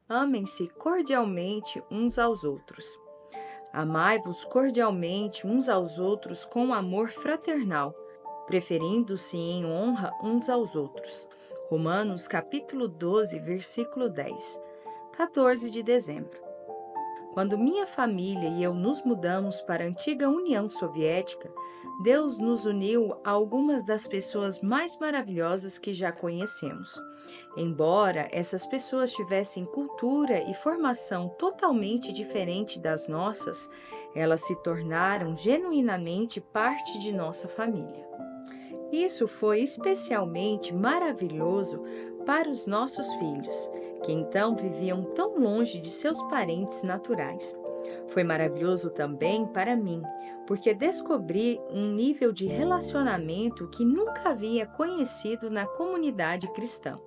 Amem-se cordialmente uns aos outros. Amai-vos cordialmente uns aos outros com amor fraternal, preferindo-se em honra uns aos outros. Romanos capítulo 12, versículo 10. 14 de dezembro. Quando minha família e eu nos mudamos para a antiga União Soviética, Deus nos uniu a algumas das pessoas mais maravilhosas que já conhecemos. Embora essas pessoas tivessem cultura e formação totalmente diferente das nossas, elas se tornaram genuinamente parte de nossa família. Isso foi especialmente maravilhoso para os nossos filhos, que então viviam tão longe de seus parentes naturais. Foi maravilhoso também para mim, porque descobri um nível de relacionamento que nunca havia conhecido na comunidade cristã.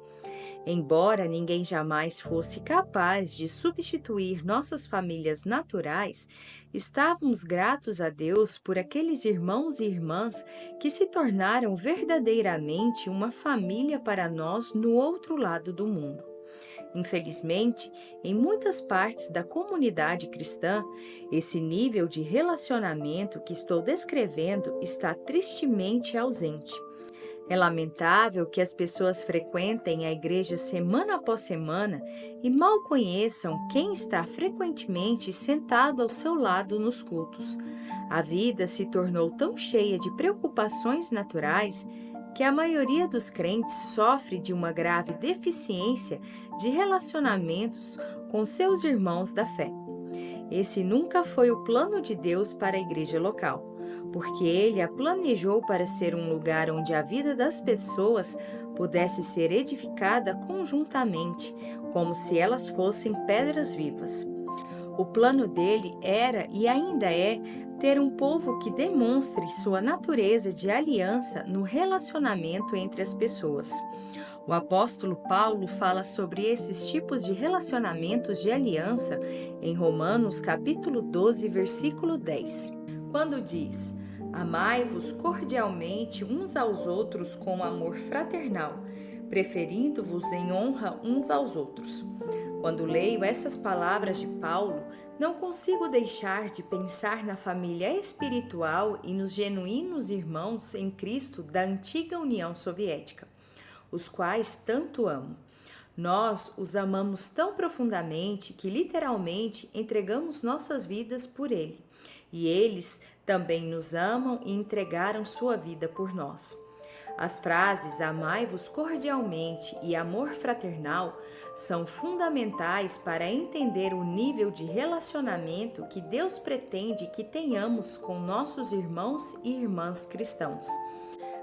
Embora ninguém jamais fosse capaz de substituir nossas famílias naturais, estávamos gratos a Deus por aqueles irmãos e irmãs que se tornaram verdadeiramente uma família para nós no outro lado do mundo. Infelizmente, em muitas partes da comunidade cristã, esse nível de relacionamento que estou descrevendo está tristemente ausente. É lamentável que as pessoas frequentem a igreja semana após semana e mal conheçam quem está frequentemente sentado ao seu lado nos cultos. A vida se tornou tão cheia de preocupações naturais que a maioria dos crentes sofre de uma grave deficiência de relacionamentos com seus irmãos da fé. Esse nunca foi o plano de Deus para a igreja local, porque Ele a planejou para ser um lugar onde a vida das pessoas pudesse ser edificada conjuntamente, como se elas fossem pedras vivas. O plano dele era e ainda é ter um povo que demonstre sua natureza de aliança no relacionamento entre as pessoas. O apóstolo Paulo fala sobre esses tipos de relacionamentos de aliança em Romanos capítulo 12, versículo 10. Quando diz: Amai-vos cordialmente uns aos outros com amor fraternal, preferindo-vos em honra uns aos outros. Quando leio essas palavras de Paulo, não consigo deixar de pensar na família espiritual e nos genuínos irmãos em Cristo da antiga União Soviética, os quais tanto amo. Nós os amamos tão profundamente que literalmente entregamos nossas vidas por ele, e eles também nos amam e entregaram sua vida por nós. As frases amai-vos cordialmente e amor fraternal são fundamentais para entender o nível de relacionamento que Deus pretende que tenhamos com nossos irmãos e irmãs cristãos.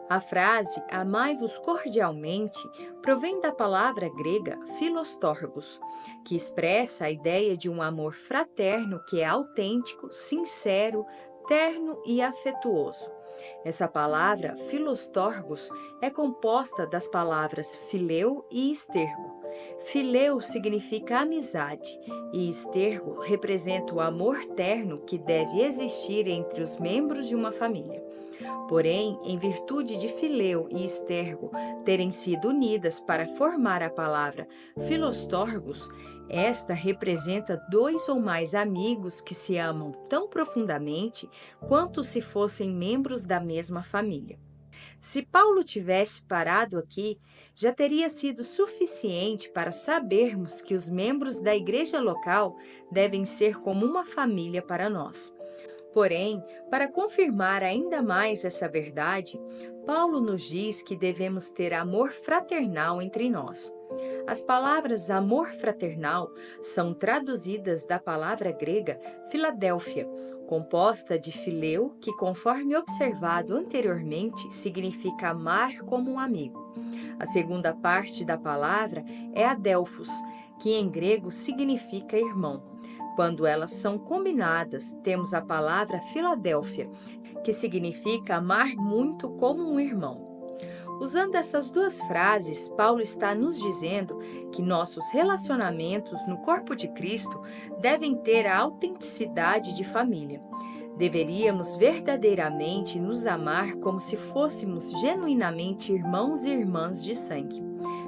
A frase amai-vos cordialmente provém da palavra grega filostorgos, que expressa a ideia de um amor fraterno que é autêntico, sincero, terno e afetuoso. Essa palavra filostorgos é composta das palavras fileu e estergo. Fileu significa amizade e estergo representa o amor terno que deve existir entre os membros de uma família. Porém, em virtude de Fileu e Estergo terem sido unidas para formar a palavra Filostorgos, esta representa dois ou mais amigos que se amam tão profundamente quanto se fossem membros da mesma família. Se Paulo tivesse parado aqui, já teria sido suficiente para sabermos que os membros da igreja local devem ser como uma família para nós. Porém, para confirmar ainda mais essa verdade, Paulo nos diz que devemos ter amor fraternal entre nós. As palavras amor fraternal são traduzidas da palavra grega Filadélfia, composta de fileu, que, conforme observado anteriormente, significa amar como um amigo. A segunda parte da palavra é adelphos, que em grego significa irmão. Quando elas são combinadas, temos a palavra Filadélfia, que significa amar muito como um irmão. Usando essas duas frases, Paulo está nos dizendo que nossos relacionamentos no corpo de Cristo devem ter a autenticidade de família. Deveríamos verdadeiramente nos amar como se fôssemos genuinamente irmãos e irmãs de sangue.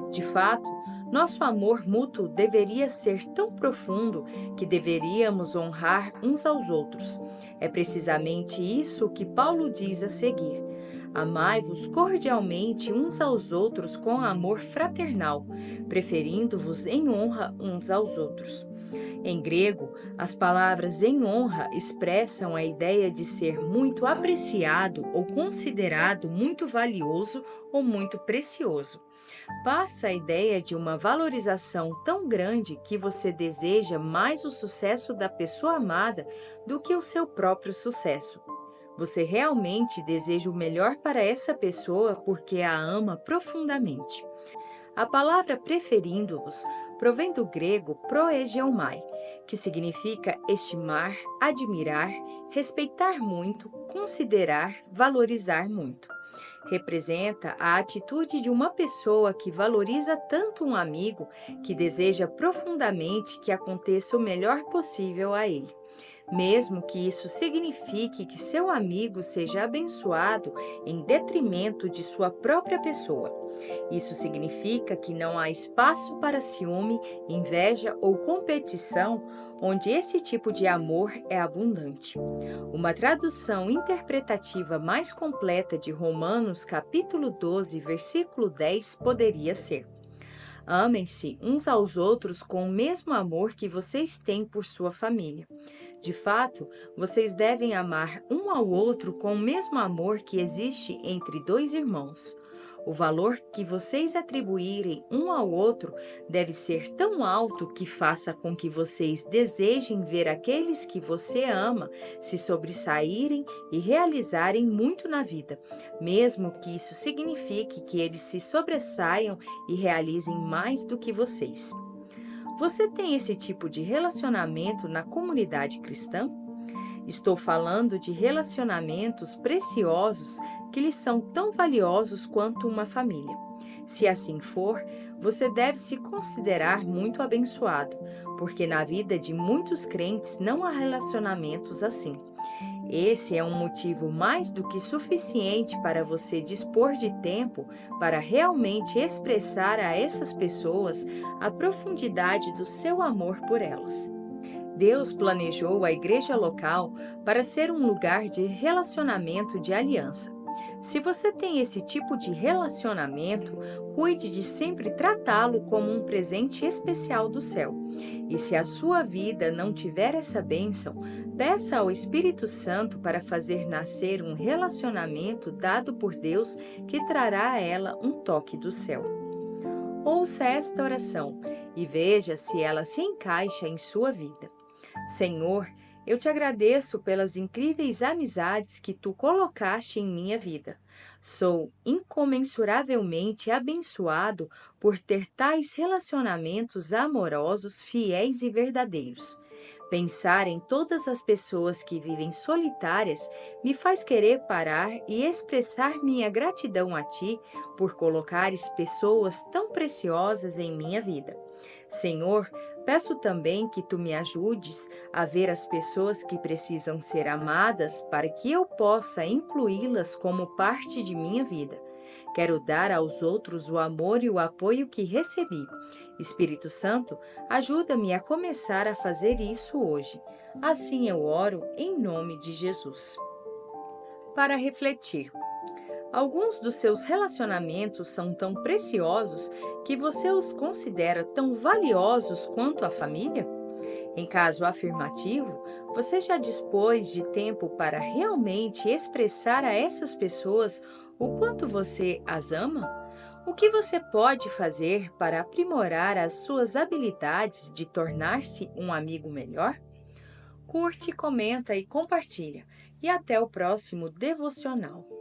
De fato, Nosso amor mútuo deveria ser tão profundo que deveríamos honrar uns aos outros. É precisamente isso que Paulo diz a seguir. Amai-vos cordialmente uns aos outros com amor fraternal, preferindo-vos em honra uns aos outros. Em grego, as palavras em honra expressam a ideia de ser muito apreciado ou considerado muito valioso ou muito precioso. Passa a ideia de uma valorização tão grande que você deseja mais o sucesso da pessoa amada do que o seu próprio sucesso. Você realmente deseja o melhor para essa pessoa porque a ama profundamente. A palavra preferindo-vos provém do grego proegeomai, que significa estimar, admirar, respeitar muito, considerar, valorizar muito. Representa a atitude de uma pessoa que valoriza tanto um amigo que deseja profundamente que aconteça o melhor possível a ele. Mesmo que isso signifique que seu amigo seja abençoado em detrimento de sua própria pessoa. Isso significa que não há espaço para ciúme, inveja ou competição, onde esse tipo de amor é abundante. Uma tradução interpretativa mais completa de Romanos capítulo 12, versículo 10 poderia ser: amem-se uns aos outros com o mesmo amor que vocês têm por sua família. De fato, vocês devem amar um ao outro com o mesmo amor que existe entre dois irmãos. O valor que vocês atribuírem um ao outro deve ser tão alto que faça com que vocês desejem ver aqueles que você ama se sobressaírem e realizarem muito na vida, mesmo que isso signifique que eles se sobressaiam e realizem mais do que vocês. Você tem esse tipo de relacionamento na comunidade cristã? Estou falando de relacionamentos preciosos que lhes são tão valiosos quanto uma família. Se assim for, você deve se considerar muito abençoado, porque na vida de muitos crentes não há relacionamentos assim. Esse é um motivo mais do que suficiente para você dispor de tempo para realmente expressar a essas pessoas a profundidade do seu amor por elas. Deus planejou a igreja local para ser um lugar de relacionamento de aliança. Se você tem esse tipo de relacionamento, cuide de sempre tratá-lo como um presente especial do céu. E se a sua vida não tiver essa bênção, peça ao Espírito Santo para fazer nascer um relacionamento dado por Deus que trará a ela um toque do céu. Ouça esta oração e veja se ela se encaixa em sua vida. Senhor, eu te agradeço pelas incríveis amizades que tu colocaste em minha vida. Sou incomensuravelmente abençoado por ter tais relacionamentos amorosos, fiéis e verdadeiros. Pensar em todas as pessoas que vivem solitárias me faz querer parar e expressar minha gratidão a ti por colocares pessoas tão preciosas em minha vida. Senhor, peço também que tu me ajudes a ver as pessoas que precisam ser amadas para que eu possa incluí-las como parte de minha vida. Quero dar aos outros o amor e o apoio que recebi. Espírito Santo, ajuda-me a começar a fazer isso hoje. Assim eu oro em nome de Jesus. Para refletir. Alguns dos seus relacionamentos são tão preciosos que você os considera tão valiosos quanto a família? Em caso afirmativo, você já dispôs de tempo para realmente expressar a essas pessoas o quanto você as ama? O que você pode fazer para aprimorar as suas habilidades de tornar-se um amigo melhor? Curte, comenta e compartilha. E até o próximo devocional.